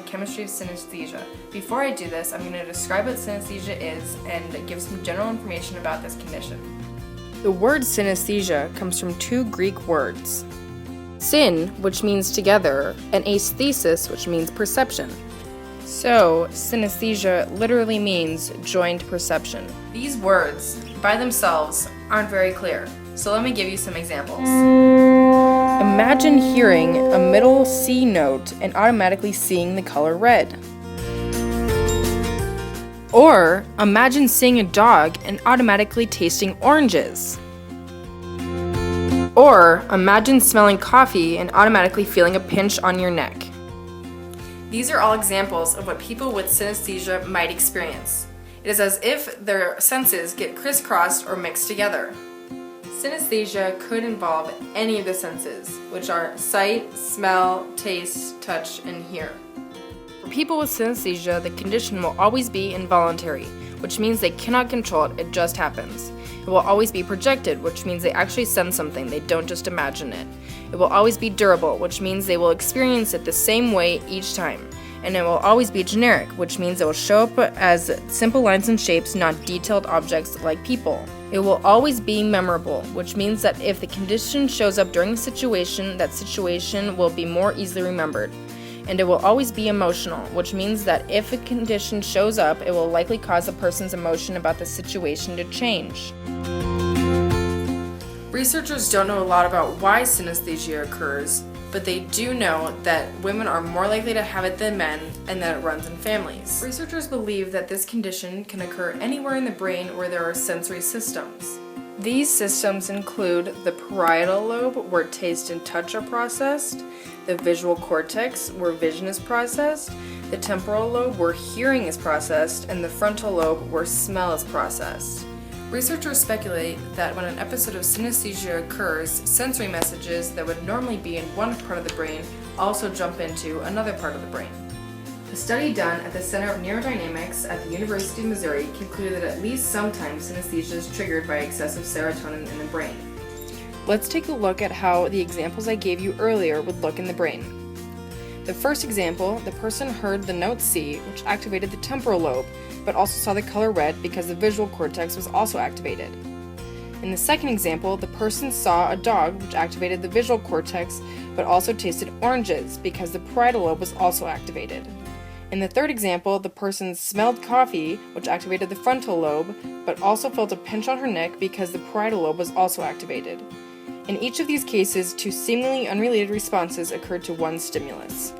chemistry of synesthesia. Before I do this, I'm going to describe what synesthesia is and give some general information about this condition. The word synesthesia comes from two Greek words, syn, which means together, and aesthesis, which means perception. So, synesthesia literally means joined perception. These words, by themselves, aren't very clear, so let me give you some examples. Imagine hearing a middle C note and automatically seeing the color red. Or, imagine seeing a dog and automatically tasting oranges. Or, imagine smelling coffee and automatically feeling a pinch on your neck. These are all examples of what people with synesthesia might experience. It is as if their senses get crisscrossed or mixed together. Synesthesia could involve any of the senses, which are sight, smell, taste, touch, and hear. For people with synesthesia, the condition will always be involuntary, which means they cannot control it, it just happens. It will always be projected, which means they actually sense something, they don't just imagine it. It will always be durable, which means they will experience it the same way each time. And it will always be generic, which means it will show up as simple lines and shapes, not detailed objects like people. It will always be memorable, which means that if the condition shows up during a situation, that situation will be more easily remembered. And it will always be emotional, which means that if a condition shows up, it will likely cause a person's emotion about the situation to change. Researchers don't know a lot about why synesthesia occurs, but they do know that women are more likely to have it than men and that it runs in families. Researchers believe that this condition can occur anywhere in the brain where there are sensory systems. These systems include the parietal lobe, where taste and touch are processed, the visual cortex, where vision is processed, the temporal lobe, where hearing is processed, and the frontal lobe, where smell is processed. Researchers speculate that when an episode of synesthesia occurs, sensory messages that would normally be in one part of the brain also jump into another part of the brain. A study done at the Center of Neurodynamics at the University of Missouri concluded that at least sometimes synesthesia is triggered by excessive serotonin in the brain. Let's take a look at how the examples I gave you earlier would look in the brain. The first example, the person heard the note C, which activated the temporal lobe, but also saw the color red because the visual cortex was also activated. In the second example, the person saw a dog, which activated the visual cortex, but also tasted oranges because the parietal lobe was also activated. In the third example, the person smelled coffee, which activated the frontal lobe, but also felt a pinch on her neck because the parietal lobe was also activated. In each of these cases, two seemingly unrelated responses occurred to one stimulus.